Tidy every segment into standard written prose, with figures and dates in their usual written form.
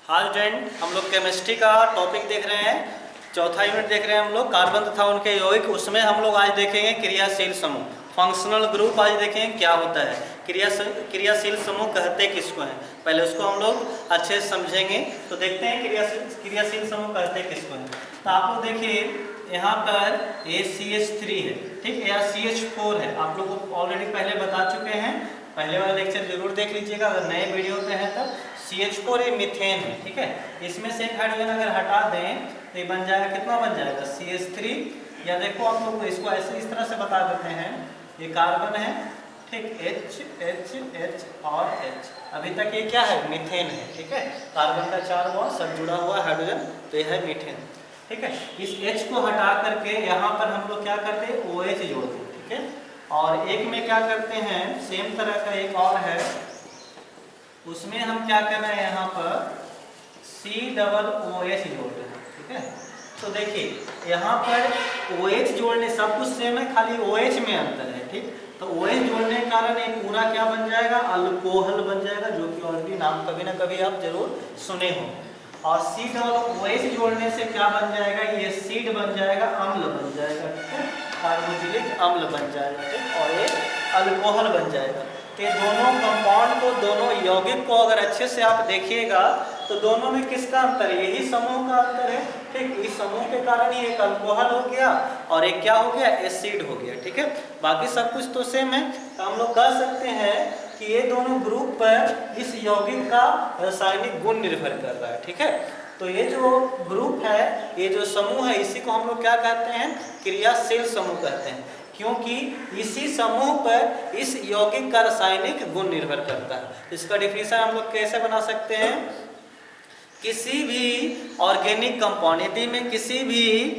हाल student, हम लोग chemistry का टॉपिक देख रहे हैं। चौथा यूनिट देख रहे हैं हम लोग कार्बन तथा उनके यौगिक। उसमें हम लोग आज देखेंगे क्रियाशील समूह, फंक्शनल ग्रुप। आज देखेंगे क्या होता है क्रियाशील समूह कहते किसको हैं। पहले उसको हम लोग अच्छे से समझेंगे। तो देखते हैं क्रियाशील समूह कहते किसको हैं। तो आप लोग देखिए यहाँ पर ACH3 है, ठीक है, या CH4 है। आप लोग को ऑलरेडी पहले बता चुके हैं, पहले वाला लेक्चर जरूर देख लीजिएगा अगर नए वीडियो पे हैं तब। CH4 ये मीथेन है, ठीक है। इसमें से एक हाइड्रोजन अगर हटा दें तो ये बन जाएगा, कितना बन जाएगा, CH3। या देखो आप लोग इसको ऐसे इस तरह से बता देते हैं, ये कार्बन है, ठीक, H H H और H। अभी तक ये क्या है, मीथेन है, ठीक है। कार्बन का 4 बॉन्ड सब जुड़ा हुआ हाइड्रोजन, तो ये है मीथेन, ठीक है। इस H को हटा करके यहाँ पर हम लोग क्या करते हैं, OH जोड़ते हैं, ठीक है। और एक में क्या करते हैं, सेम तरह का एक और है, उसमें हम क्या कर रहे हैं, यहाँ पर COOH जोड़ रहे हैं, ठीक है। तो देखिए यहाँ पर OH जोड़ने सब कुछ सेम है, खाली OH में अंतर है, ठीक। तो OH जोड़ने के कारण ये पूरा क्या बन जाएगा, अल्कोहल बन जाएगा, जो कि ऑलरेडी नाम कभी ना कभी आप जरूर सुने हो। और COOH जोड़ने से क्या बन जाएगा, ये एसिड बन जाएगा, अम्ल बन जाएगा, ठीक है, कार्बोक्सिलिक अम्ल बन जाएगा, ठीक। और ये अल्कोहल बन जाएगा। तो दोनों कंपाउंड को, दोनों यौगिक को अगर अच्छे से आप देखिएगा तो दोनों में किसका अंतर है, यही समूह का अंतर है, ठीक। इस समूह के कारण ही एक अल्कोहल हो गया और एक क्या हो गया, एसिड हो गया, ठीक है। बाकी सब कुछ तो सेम है। तो हम लोग कह सकते हैं कि ये दोनों ग्रुप पर इस यौगिक का रासायनिक गुण निर्भर कर रहा है, ठीक है। तो ये जो ग्रुप है, ये जो समूह है, इसी को हम लोग क्या कहते हैं, क्रियाशील समूह कहते हैं, क्योंकि इसी समूह पर इस यौगिक का रासायनिक गुण निर्भर करता है। इसका डिफिनीशन हम लोग कैसे बना सकते हैं, किसी भी ऑर्गेनिक कंपाउंड, यदि में किसी भी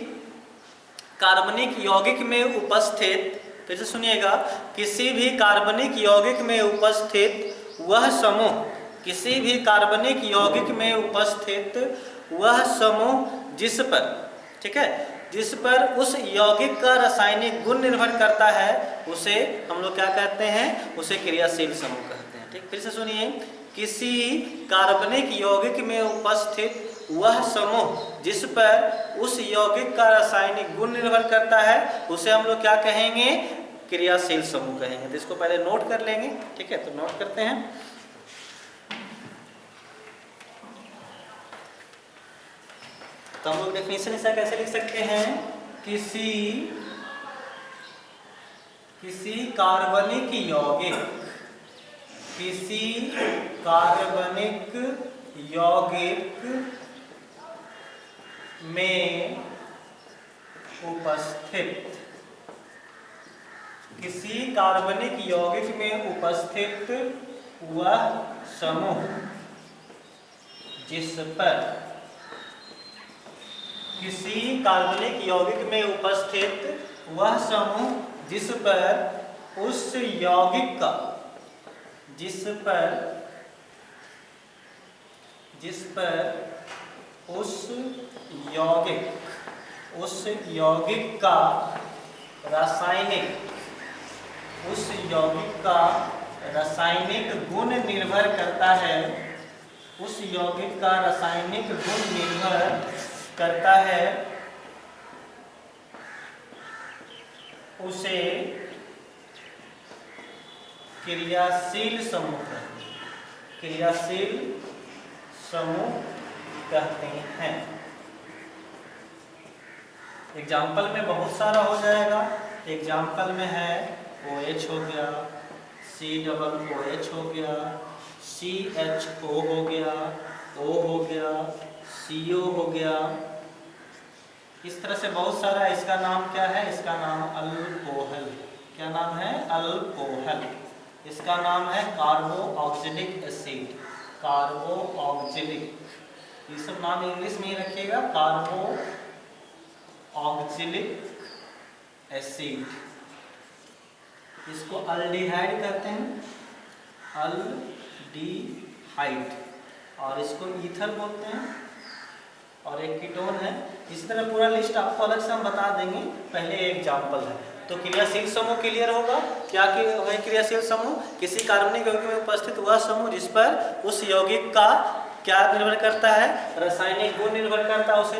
कार्बनिक यौगिक में उपस्थित, फिर से सुनिएगा, किसी भी कार्बनिक यौगिक में उपस्थित वह समूह, किसी भी कार्बनिक यौगिक में उपस्थित वह समूह जिस पर, ठीक है, जिस पर उस यौगिक का रासायनिक गुण निर्भर करता है, उसे हम लोग क्या कहते हैं, उसे क्रियाशील समूह कहते हैं, ठीक। फिर से सुनिए, किसी कार्बनिक यौगिक में उपस्थित वह समूह जिस पर उस यौगिक का रासायनिक गुण निर्भर करता है, उसे हम लोग क्या कहेंगे, क्रियाशील समूह कहेंगे। तो इसको पहले नोट कर लेंगे, ठीक है। तो नोट करते हैं। तो हम लोग डेफिनेशन इसका कैसे लिख सकते हैं, किसी कार्बनिक यौगिक, किसी कार्बनिक यौगिक में उपस्थित, किसी कार्बनिक यौगिक में उपस्थित वह समूह जिस पर, किसी कार्बनिक यौगिक में उपस्थित वह समूह जिस पर उस यौगिक का, जिस पर उस यौगिक का रासायनिक, उस यौगिक का रासायनिक गुण निर्भर करता है, उस यौगिक का रासायनिक गुण निर्भर करता है, उसे क्रियाशील समूह कहते हैं, क्रियाशील समूह कहते हैं। एग्जाम्पल में बहुत सारा हो जाएगा। एग्जाम्पल में है OH हो गया, COOH हो गया, CHO हो गया, O हो गया, CO हो गया, इस तरह से बहुत सारा। इसका नाम क्या है, इसका नाम अल्कोहल, क्या नाम है, अल्कोहल। इसका नाम है कार्बोक्सिलिक एसिड, कार्बोक्सिलिक, ये सब नाम इंग्लिश में ही रखिएगा, कार्बोक्सिलिक एसिड। इसको अल्डिहाइड कहते हैं, अल्डिहाइड, और इसको ईथर बोलते हैं, और एक कीटोन है। इस तरह पूरा लिस्ट आपको अलग से हम बता देंगे, पहले एग्जाम्पल है। तो क्रियाशील समूह क्लियर होगा, क्या है क्रियाशील समूह, किसी कार्बनिक यौगिक में उपस्थित वह समूह जिस पर उस यौगिक का क्या निर्भर करता है, रासायनिक गुण निर्भर करता है, उसे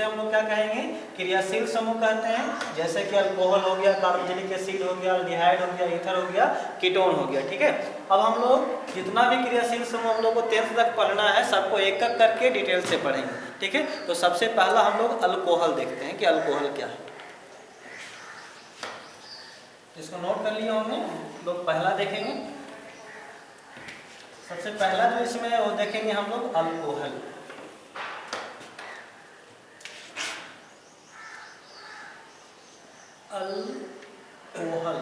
हम लोग क्या कहेंगे, क्रियाशील समूह कहते हैं। जैसे कि अल्कोहल हो गया, कार्बोक्सिलिक एसिड हो गया, एल्डिहाइड हो गया, ईथर हो गया, कीटोन हो गया। ठीक है, अब हम लोग जितना भी क्रियाशील समूह हम लोग को 10th तक पढ़ना है, सबको एक एक करके डिटेल से पढ़ेंगे। ठीक है, तो सबसे पहला हम लोग अल्कोहल देखते हैं कि अल्कोहल क्या है। इसको नोट कर लिया हमने, लोग पहला देखेंगे। सबसे पहला जो इसमें है वो देखेंगे हम लोग अल्कोहल। अल्कोहल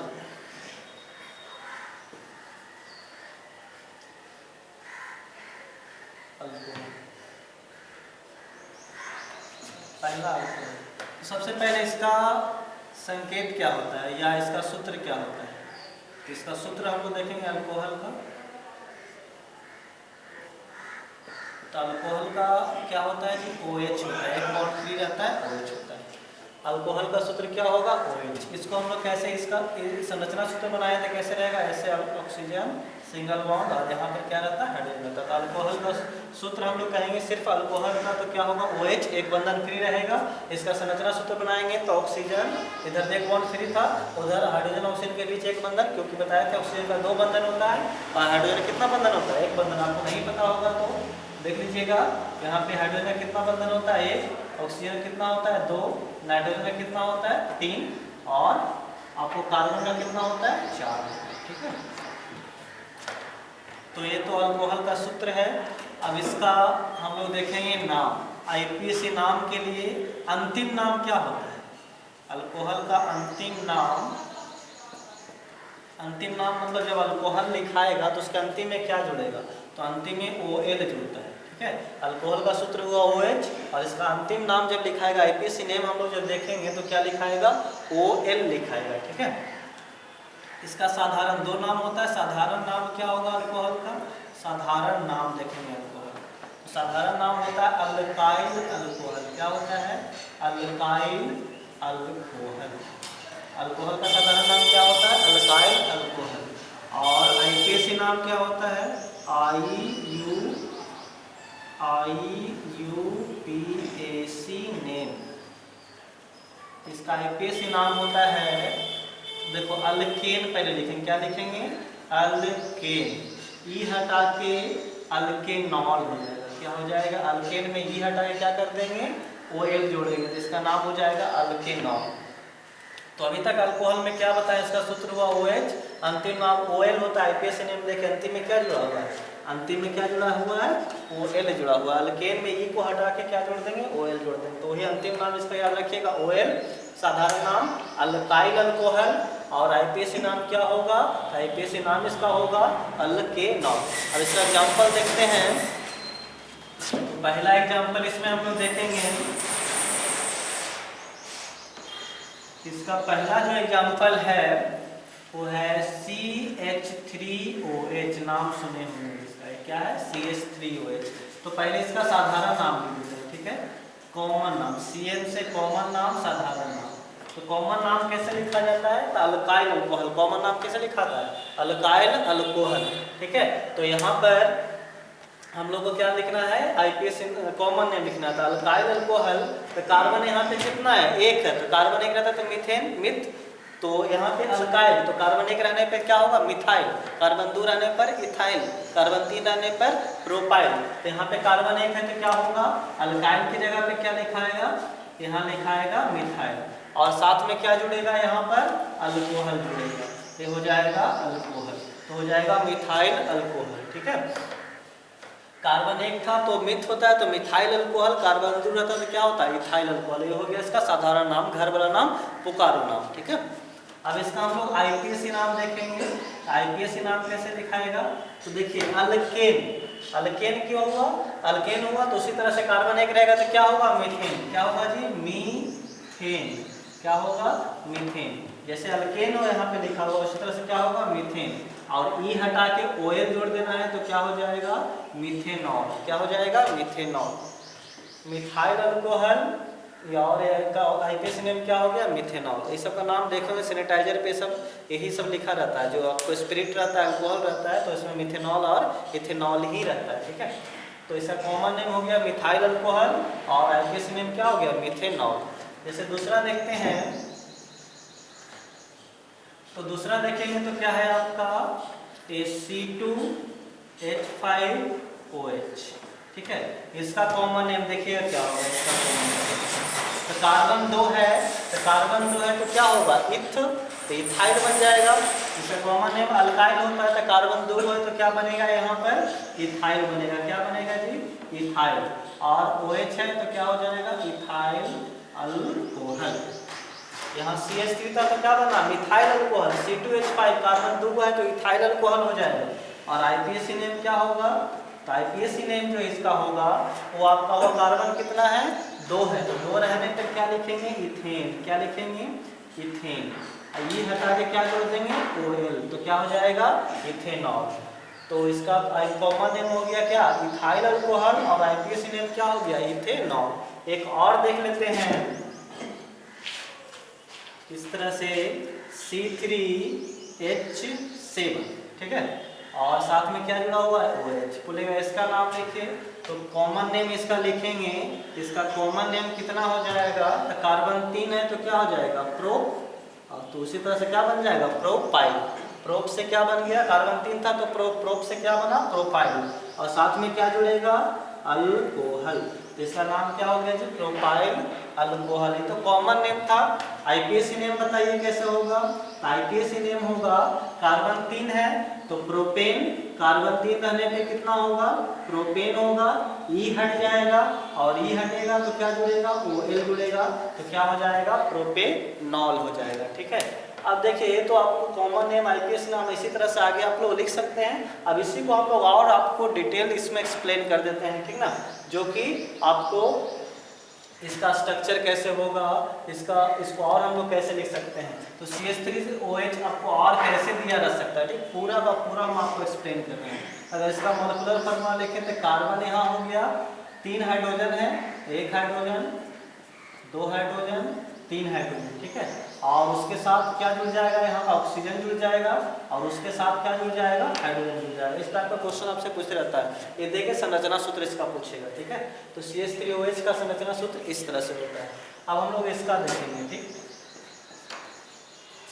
पहला अल्कोहल। तो सबसे पहले इसका संकेत क्या होता है या इसका सूत्र क्या होता है। इसका सूत्र हम लोग देखेंगे अल्कोहल का। तो अल्कोहल का क्या होता है कि OH होता है, एक बॉन्ड फ्री रहता है, OH होता है। अल्कोहल का सूत्र क्या होगा, OH। इसको हम लोग कैसे इसका संरचना सूत्र बनाए थे, कैसे रहेगा, ऐसे ऑक्सीजन सिंगल बॉन्ड और यहाँ पर क्या रहता है, हाइड्रोजन रहता है। तो अल्कोहल का सूत्र हम लोग कहेंगे सिर्फ अल्कोहल का, तो क्या होगा, OH, एक बंधन फ्री रहेगा। इसका संरचना सूत्र बनाएंगे तो ऑक्सीजन, इधर एक बॉन्ड फ्री था, उधर हाइड्रोजन ऑक्सीजन के बीच एक बंधन, क्योंकि बताया था ऑक्सीजन का 2 बंधन होता है और हाइड्रोजन कितना बंधन होता है, एक बंधन। आपको नहीं पता होगा तो देख लीजिएगा, यहाँ पे हाइड्रोजन का कितना बंधन होता है, 1, ऑक्सीजन कितना होता है, 2, नाइट्रोजन का कितना होता है, 3, और आपको कार्बन का कितना होता है, 4। ठीक है, तो ये तो अल्कोहल का सूत्र है। अब इसका हम लोग देखेंगे नाम। IUPAC नाम के लिए अंतिम नाम क्या होता है, अल्कोहल का अंतिम नाम मतलब जब अल्कोहल लिखाएगा तो उसके अंतिम में क्या जुड़ेगा, तो अंतिम में OL जुड़ता है। ठीक है, अल्कोहल का सूत्र हुआ OH और इसका अंतिम नाम जब लिखाएगा, IUPAC नेम हम लोग जब देखेंगे तो क्या लिखाएगा, OL लिखाएगा। ठीक है, इसका साधारण 2 नाम होता है। साधारण नाम क्या होगा अल्कोहल का, साधारण नाम देखेंगे अल्कोहल, साधारण नाम होता है अल्काइल अल्कोहल। क्या होता है, अल्काइल अल्कोहल। अल्कोहल का साधारण नाम क्या होता है, अल्काइल अल्कोहल। और IUPAC नाम क्या होता है, IUPAC नेम। इसका IUPAC नाम होता है, देखो अल्केन पहले लिखेंगे, क्या लिखेंगे, अल्केन, ई हटा के अल्केनॉल हो जाएगा। क्या हो जाएगा, अल्केन में ई हटा के क्या कर देंगे, OL जोड़ेंगे, जिसका नाम हो जाएगा अल्केनॉल। तो अभी तक अल्कोहल में क्या बताया, इसका सूत्र हुआ OH, अंतिम नाम OL होता है। IUPAC नेम देखे अंतिम में क्या जुड़ा हुआ है, अंतिम में क्या जुड़ा हुआ है, OL जुड़ा हुआ है। अल्केन में ई को हटा के क्या जोड़ देंगे, OL जोड़ देंगे, तो वही अंतिम नाम इसका याद रखिएगा, OL। साधारण नाम अल्काइल अल्कोहल और IUPAC नाम क्या होगा, IUPAC नाम इसका होगा अल्केनॉल। अब इसका एग्जाम्पल देखते हैं। तो पहला एग्जाम्पल इसमें हम लोग देखेंगे, इसका पहला जो एग्जाम्पल है वो है CH3OH। नाम सुने होंगे इसका, क्या है, CH3OH। तो पहले इसका साधारण नाम लिख देते हैं। ठीक है, कॉमन नाम, CN से कॉमन नाम, साधारण नाम। तो कॉमन नाम कैसे लिखा जाता है, तो अल्काइल अल्कोहल। कॉमन नाम कैसे लिखा जाता है, अल्काइल अल्कोहल। ठीक है, तो यहाँ पर हम लोग को क्या लिखना है, IUPAC कॉमन नेम लिखना था, अल्काइल अल्कोहल। तो कार्बन यहाँ पे कितना है, 1 है, तो कार्बन 1 रहता है तो मीथेन, मिथ। तो यहाँ पे अल्काइल, तो कार्बन 1 रहने पर क्या होगा, मिथाइल। कार्बन 2 रहने पर इथाइल। कार्बन 3 रहने पर प्रोपाइल। तो यहाँ पे कार्बन 1 है तो क्या होगा, अल्काइल की जगह पे क्या लिखाएगा, यहाँ लिखाएगा मिथाइल, और साथ में क्या जुड़ेगा, यहाँ पर अल्कोहल जुड़ेगा, ये हो जाएगा अल्कोहल, तो हो जाएगा मिथाइल अल्कोहल। ठीक है, कार्बन 1 था तो मिथ होता है तो मिथाइल अल्कोहल, कार्बन 2 रहता है तो क्या होता है, इथाइल अल्कोहल। ये हो गया इसका साधारण नाम, घर वाला नाम, पुकारू नाम। ठीक है, अब इसका हम लोग IUPAC नाम देखेंगे। IUPAC नाम कैसे दिखाएगा, तो देखिए अल्केन, अल्केन क्यों हुआ, अल्केन हुआ तो उसी तरह से कार्बन 1 रहेगा तो क्या होगा, मीथेन। क्या होगा जी, मीथेन। क्या होगा, मीथेन। जैसे अल्केन हो यहाँ पे लिखा हुआ उसी तरह से क्या होगा, मीथेन। और ई हटा के OL जोड़ देना है तो क्या हो जाएगा, मिथेनॉल। क्या हो जाएगा, मिथेनॉल। मिथाइल अल्कोहल और IUPAC नेम क्या हो गया, मिथेनॉल। ये सब का नाम देखोगे सैनिटाइजर पे सब यही सब लिखा रहता है। जो आपको स्पिरिट रहता है, अल्कोहल रहता है, तो इसमें मिथेनॉल और इथेनॉल ही रहता है। ठीक है, तो इसका कॉमन नेम हो गया मिथाइल अल्कोहल और आईपीएस नेम क्या हो गया मिथेनॉल। जैसे दूसरा देखते हैं, तो दूसरा देखेंगे तो क्या है आपका C2H5OH, ठीक है। इसका कॉमन नेम देखिएगा क्या होगा इसका कॉमन नेम। तो कार्बन 2 है, तो कार्बन 2 है तो क्या होगा इथ, तो इथाइल बन जाएगा। इसका कॉमन नेम अल्काइल होता है, तो कार्बन 2 है तो क्या बनेगा यहाँ पर इथाइल बनेगा। क्या बनेगा जी इथाइल। और OH है तो क्या हो जाएगा इथाइल अल्कोहल। यहाँ CH3 था तो क्या बना मिथाइल अल्कोहल। C2H5 कार्बन 2 है तो इथाइल अल्कोहल हो जाएगा। और आईपीएससी नेम क्या होगा, तो आईपीएससी नेम जो इसका होगा वो आपका वो कार्बन कितना है 2 है, तो 2 रहने पर क्या लिखेंगे इथेन। क्या लिखेंगे इथेन। ये हटा के क्या जोड़ देंगे OL, तो क्या हो जाएगा इथेनॉल। तो इसका कॉमन नेम हो गया क्या इथाइल अल्कोहल और आईपीएससी नेम क्या हो गया इथेनॉल। एक और देख लेते हैं इस तरह से C3H7, ठीक है, और साथ में क्या जुड़ा हुआ है OH। बोलेगा इसका नाम लिखिए, तो कॉमन नेम इसका लिखेंगे। इसका कॉमन नेम कितना हो जाएगा, तो कार्बन 3 है तो क्या हो जाएगा प्रोप, तो उसी तरह से क्या बन जाएगा प्रोपाइल। प्रोप से क्या बन गया कार्बन 3 था तो प्रोप से क्या बना प्रोपाइल, और साथ में क्या जुड़ेगा अल्कोहल। तो इसका नाम क्या हो गया जी प्रोपाइल अल्कोहल। ये तो कॉमन नेम था। आईपीएससी नेम बताइए कैसे होगा, तो आईपीएससी नेम होगा कार्बन 3 है तो प्रोपेन, कार्बन 3 रहने पे कितना होगा प्रोपेन होगा, ई हट जाएगा और ई हटेगा तो क्या जुड़ेगा OL जुड़ेगा, तो क्या हो जाएगा प्रोपेनॉल हो जाएगा, ठीक है। अब देखिए ये तो आपको कॉमन नेम आईपीएस नाम, इसी तरह से आगे आप लोग लिख सकते हैं। अब इसी को आप लोग और आपको डिटेल इसमें एक्सप्लेन कर देते हैं, ठीक ना, जो कि आपको इसका स्ट्रक्चर कैसे होगा, इसको और हम लोग कैसे लिख सकते हैं। तो CH3OH आपको और कैसे दिया जा सकता है, ठीक, पूरा का पूरा हम आपको एक्सप्लेन कर रहे हैं। अगर इसका मॉलिक्यूलर फॉर्मूला लिखें तो कार्बन यहाँ हो गया 3 हाइड्रोजन है, 1 हाइड्रोजन 2 हाइड्रोजन 3 हाइड्रोजन, ठीक है, और उसके साथ क्या जुड़ जाएगा यहाँ ऑक्सीजन जुड़ जाएगा और उसके साथ क्या जुड़ जाएगा हाइड्रोजन जुड़ जाएगा। इस टाइप का क्वेश्चन आपसे पूछते रहता है। ये देखिए संरचना सूत्र इसका पूछेगा, ठीक है। तो CH3OH का संरचना सूत्र इस तरह से होता है। अब हम लोग इसका देखेंगे, ठीक,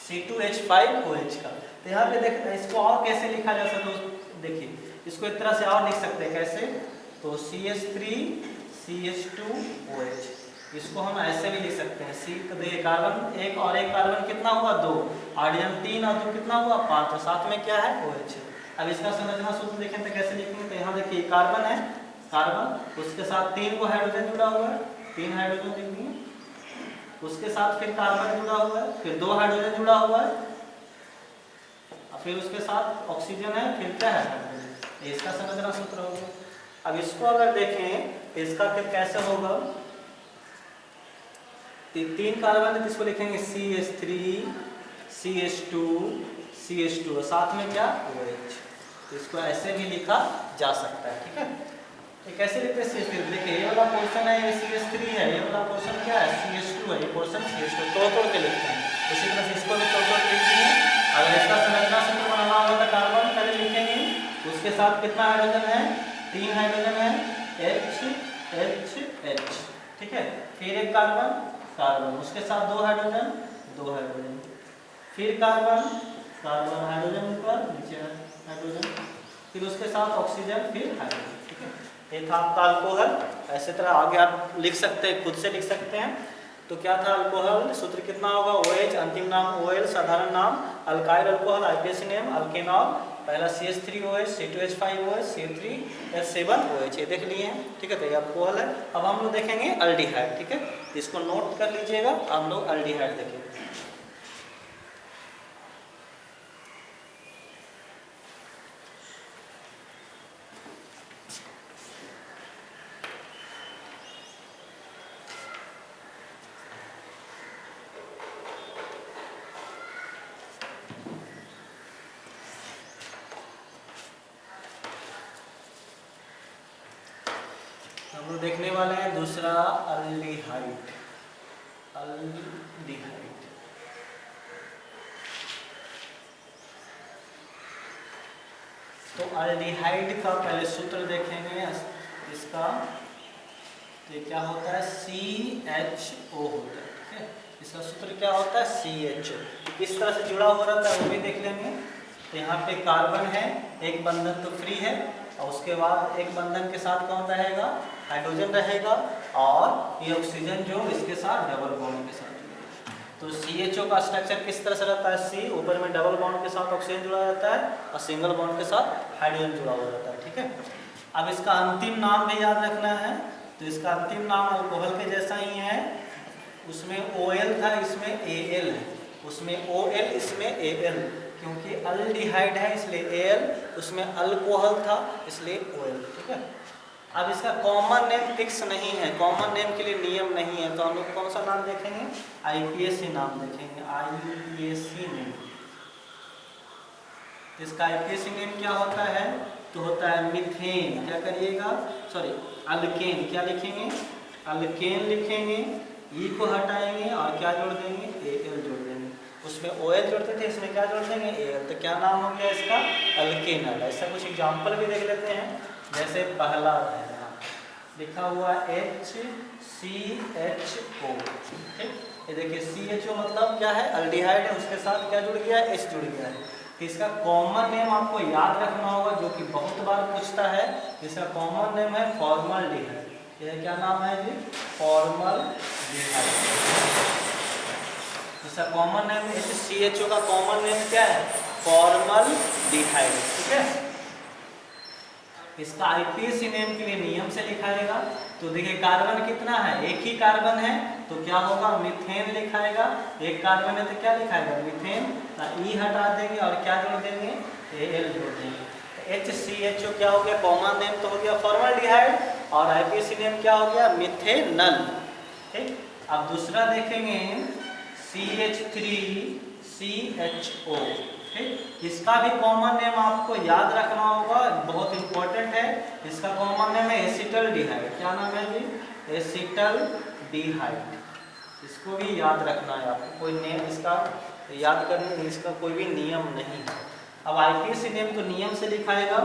C2H5OH का। तो यहाँ पे देख इसको और कैसे लिखा जा सकता है, देखिए इसको एक तरह से और लिख सकते हैं कैसे, तो CH3CH2OH, इसको हम ऐसे भी लिख सकते हैं। सी तो देखिए कार्बन एक और एक कार्बन कितना हुआ 2, हाइड्रोजन 3 और 2 कितना हुआ 5, तो साथ में क्या है OH। अब इसका संरचना सूत्र देखें तो कैसे लिखेंगे, तो यहाँ देखिए कार्बन है, कार्बन उसके साथ 3 को हाइड्रोजन जुड़ा हुआ है, 3 हाइड्रोजन लिखेंगे, उसके साथ फिर कार्बन जुड़ा हुआ है, फिर 2 हाइड्रोजन जुड़ा हुआ है, फिर उसके साथ ऑक्सीजन है, फिर क्या है हाइड्रोजन। इसका संरचना सूत्र हो गया। अब इसको अगर देखें इसका फिर कैसे होगा, 3 कार्बन है इसको लिखेंगे CH3 CH2 CH2 साथ में क्या OH। तो इसको ऐसे भी लिखा जा सकता है, ठीक है। ये कैसे लिखते हैं CH3, देखिए ये वाला पोर्शन है ये CH3 है, ये वाला पोर्शन क्या है CH2 है, ये पोर्शन CH2 तोड़ के लिखते हैं। उसी तरह से इसको भी तोड़ लिख दिए। अगर इसका संरचना सूत्र बनाना होगा तो कार्बन पहले लिखेंगे, उसके साथ कितना हाइड्रोजन है 3 हाइड्रोजन है H, ठीक है, फिर एक कार्बन, उसके साथ 2 हाइड्रोजन, फिर कार्बन हाइड्रोजन ऊपर नीचे हाइड्रोजन, फिर उसके साथ ऑक्सीजन, फिर हाइड्रोजन, ठीक है। ये था आपका अल्कोहल। ऐसे तरह आगे आप लिख सकते हैं, खुद से लिख सकते हैं। तो क्या था अल्कोहल, सूत्र कितना होगा OH, अंतिम नाम OL, साधारण नाम alkyl alcohol, IPSC name alkanol, पहला CH3OH, C2H5OH, C3H7OH, ये देख लिए हैं, ठीक है। तो ये अल्कोहल है। अब हम लोग देखेंगे अल्डिहाइड, ठीक है, इसको नोट कर लीजिएगा। हम लोग अल्डिहाइड देखेंगे। हम लोग देखने वाले हैं दूसरा अल्डिहाइड। तो अल्डिहाइड का पहले सूत्र देखेंगे। इसका तो क्या होता है CHO होता है, ठीक है। इसका सूत्र क्या होता है CHO। किस तरह से जुड़ा हुआ रहता है वो भी देख लेंगे। तो यहाँ पे कार्बन है, एक बंधन तो फ्री है, और उसके बाद एक बंधन के साथ कौन रहेगा, हाइड्रोजन रहेगा, और ये ऑक्सीजन जो इसके साथ डबल बॉन्ड के साथ जुड़ेगा। तो CHO का स्ट्रक्चर किस तरह से रहता है, C ऊपर में डबल बॉन्ड के साथ ऑक्सीजन जुड़ा रहता है और सिंगल बॉन्ड के साथ हाइड्रोजन जुड़ा हुआ रहता है, ठीक है। अब इसका अंतिम नाम भी याद रखना है। तो इसका अंतिम नाम अल्कोहल के जैसा ही है, उसमें OL था, इसमें AL है, उसमें OL इसमें AL, क्योंकि अल्डिहाइड है इसलिए AL, उसमें अल्कोहल था इसलिए OL, ठीक है। अब इसका कॉमन नेम फिक्स नहीं है, कॉमन नेम के लिए नियम नहीं है, तो हम लोग कौन सा नाम देखेंगे, IPAC नाम देखेंगे, IPAC नेम। इसका IPAC नेम क्या होता है, तो होता है मीथेन, क्या करिएगा, सॉरी अल्केन, क्या लिखेंगे, अल्केन लिखेंगे, ई को हटाएंगे और क्या जोड़ देंगे, AL जोड़ देंगे। उसमें OL जोड़ते थे, इसमें क्या जोड़ देंगे, AL। तो क्या नाम हो गया इसका, अल्केनल। ऐसा कुछ एग्जाम्पल भी देख लेते हैं, जैसे पहला है लिखा हुआ HCHO, ठीक। ये देखिए CHO मतलब क्या है, अल्डिहाइड है, उसके साथ क्या जुड़ गया है, H जुड़ गया है। तो इसका कॉमन नेम आपको याद रखना होगा, जो कि बहुत बार पूछता है। इसका कॉमन नेम है फॉर्मल्डिहाइड। ये क्या नाम है जी, फॉर्मल्डिहाइड। इसका कॉमन नेम, इस CHO का कॉमन नेम क्या है, फॉर्मल्डिहाइड, ठीक है। इसका IPAC नेम के लिए नियम से लिखाएगा। तो देखिए कार्बन कितना है, एक ही कार्बन है, तो क्या होगा, मीथेन लिखाएगा। एक कार्बन है तो क्या लिखाएगा, मीथेन, ई हटा देंगे और क्या जोड़ देंगे, AL जोड़ देंगे। HCHO क्या हो गया, कॉमन नेम तो हो गया फॉर्मल्डिहाइड, और IPAC नेम क्या हो गया, मिथेनल, ठीक। अब दूसरा देखेंगे CH3CHO, ठीक। इसका भी कॉमन नेम आपको याद रखना होगा, बहुत इंपॉर्टेंट है। इसका कॉमन नेम है एसिटल्डिहाइड। क्या नाम है जी, एसिटल्डिहाइड। इसको भी याद रखना है आपको, कोई नेम इसका याद करने, इसका कोई भी नियम नहीं है। अब IPAC नेम तो नियम से लिखाएगा।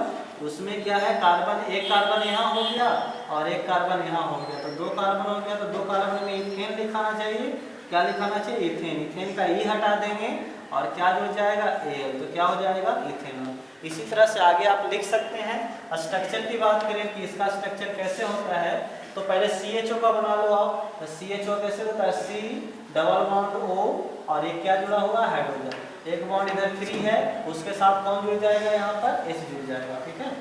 उसमें क्या है, कार्बन, एक कार्बन यहाँ हो गया और एक कार्बन यहाँ हो गया, तो दो कार्बन हो गया, तो दो कार्बन में इथेन लिखाना चाहिए। क्या लिखाना चाहिए, इथेन। इथेन का ई हटा देंगे और क्या जुड़ जाएगा, AL, तो क्या हो जाएगा, इथेनॉल। इसी तरह से आगे आप लिख सकते हैं। स्ट्रक्चर की बात करें कि इसका स्ट्रक्चर कैसे होता है, तो पहले CHO का बना लो आप। तो CHO कैसे होता है, C डबल बॉन्ड O और एक क्या जुड़ा हुआ है, हाइड्रोजन। एक बॉन्ड इधर फ्री है, उसके साथ कौन जुड़ जाएगा, यहाँ पर H जुड़ जाएगा, ठीक है।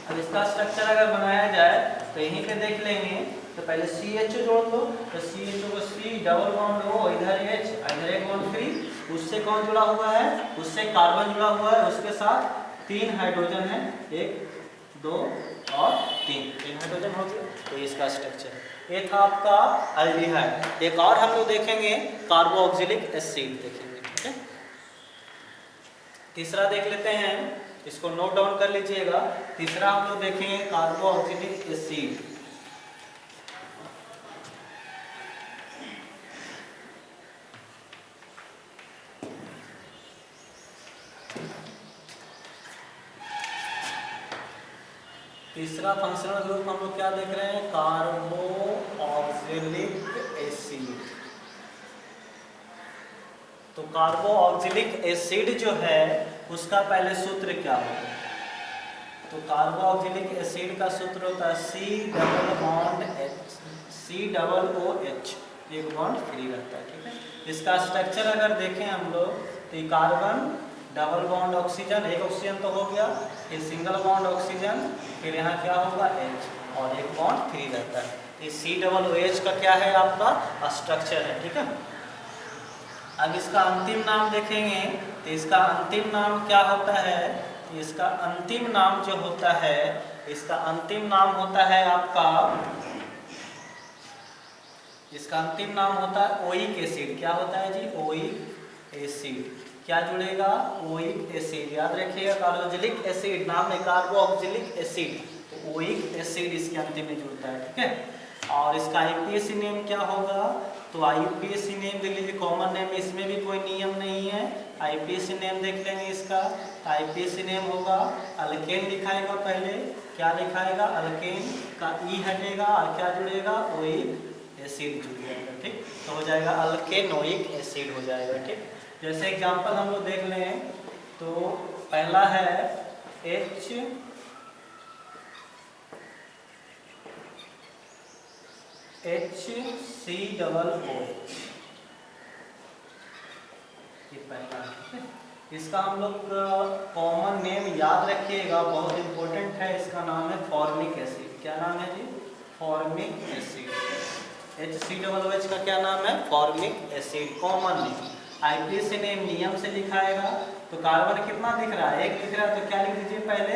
अब इसका स्ट्रक्चर अगर बनाया जाए तो यहीं पे देख लेंगे। तो पहले CHO जोड़ दो, तो CHO को C डबल बॉन्ड O, इधर H, इधर एक बॉन्ड फ्री, उससे कौन जुड़ा हुआ है, उससे कार्बन जुड़ा हुआ है, उसके साथ 3 हाइड्रोजन है, 1 2 और 3 हाइड्रोजन हो गया। तो इसका स्ट्रक्चर ये था आपका अल्डिहाइड। एक और हम लोग देखेंगे कार्बोक्सिलिक एसिड देखेंगे, ठीक है। तीसरा देख लेते हैं, इसको नोट डाउन कर लीजिएगा। तीसरा हम लोग देखेंगे कार्बोक्सिलिक एसिड। तीसरा फंक्शनल ग्रुप हम लोग क्या देख रहे हैं, कार्बोक्सिलिक एसिड। तो कार्बोक्सिलिक एसिड जो है उसका पहले सूत्र क्या होगा, तो कार्बोक्सिलिक एसिड का सूत्र होता है C double bond H, C double OH, एक बॉन्ड फ्री रहता है, ठीक है। इसका स्ट्रक्चर अगर देखें हम लोग, तो ये कार्बन डबल बॉन्ड ऑक्सीजन, एक ऑक्सीजन तो हो गया, फिर सिंगल बॉन्ड ऑक्सीजन, फिर यहाँ क्या होगा H और एक बॉन्ड फ्री रहता है। ये C डबल OH का क्या है, आपका स्ट्रक्चर है, ठीक है। अब इसका अंतिम नाम देखेंगे, तो इसका अंतिम नाम क्या होता है, इसका अंतिम नाम जो होता है, इसका अंतिम नाम होता है आपका, इसका अंतिम नाम होता है ओइक एसिड। क्या होता है जी, ओइक एसिड। क्या जुड़ेगा, ओइक एसिड। याद रखिएगा, कार्बोक्सिलिक एसिड नाम है कार्बोक्सिलिक एसिड, तो ओइक एसिड इसके अंतिम में जुड़ता है, ठीक है। और इसका आईपीएसी नेम क्या होगा, तो आईपीएसी नेम देख लीजिए, कॉमन नेम इसमें भी कोई नियम नहीं है। आईपीएसी नेम देख लेंगे इसका, आईपीएसी नेम होगा अल्केन लिखाएगा, पहले क्या लिखाएगा, अल्केन का ई हटेगा और क्या जुड़ेगा, ओइक एसिड जुड़ जाएगा। ठीक, तो हो जाएगा अल्केनोइक एसिड हो जाएगा। ठीक, जैसे एग्जांपल हम लोग देख लें तो पहला है HCOOH, ये पहला है। इसका हम लोग कॉमन नेम याद रखिएगा, बहुत इंपॉर्टेंट है। इसका नाम है फॉर्मिक एसिड। क्या नाम है जी, फॉर्मिक एसिड। HCOOH का क्या नाम है, formic acid, common name. IUPAC name नियम से लिखाएगा, तो कार्बन कितना दिख रहा है, एक दिख रहा है, तो क्या लिख दीजिए, पहले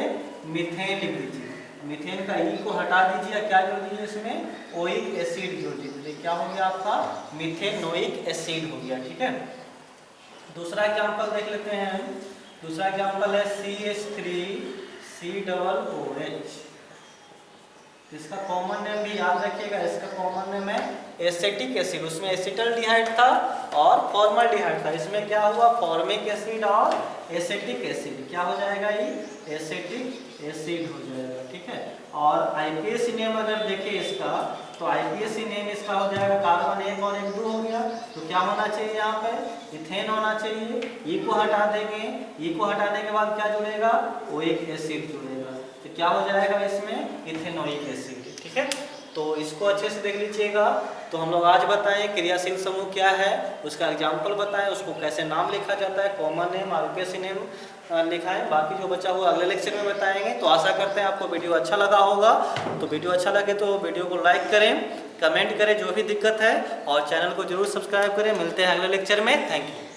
मीथेन लिख दीजिए। मीथेन का ई को हटा दीजिए, क्या जोड़ दीजिए इसमें, ओइक एसिड जोड़ दीजिए। क्या हो गया आपका, मीथेनोइक एसिड हो गया। ठीक है, दूसरा एग्जांपल देख लेते हैं। दूसरा एग्जांपल है CH3COOH। इसका कॉमन नेम भी याद रखिएगा, इसका कॉमन नेम है एसिटिक एसिड। उसमें एसिटल्डिहाइड था और फॉर्मल्डिहाइड था, इसमें क्या हुआ, फॉर्मिक एसिड और एसिटिक एसिड, क्या हो जाएगा, ये एसिटिक एसिड हो जाएगा। ठीक है, और आईपीएसी नेम अगर देखें इसका, तो आईपीएसी नेम इसका हो जाएगा, कार्बन 1 और 1 2 हो गया, तो क्या होना चाहिए यहाँ पे, इथेन होना चाहिए। ई को हटा देंगे, ई को हटाने के बाद क्या जुड़ेगा, ओइक एसिड जुड़ेगा, तो क्या हो जाएगा इसमें, इथेनोइक एसिड। ठीक है, तो इसको अच्छे से देख लीजिएगा। तो हम लोग आज बताएं क्रियाशील समूह क्या है, उसका एग्जाम्पल बताएं, उसको कैसे नाम लिखा जाता है, कॉमन नेम, आईपीएसी नेम लिखाएं। बाकी जो बचा हुआ अगले लेक्चर में बताएंगे। तो आशा करते हैं आपको वीडियो अच्छा लगा होगा। तो वीडियो अच्छा लगे तो वीडियो को लाइक करें, कमेंट करें जो भी दिक्कत है, और चैनल को जरूर सब्सक्राइब करें। मिलते हैं अगले लेक्चर में। Thank you.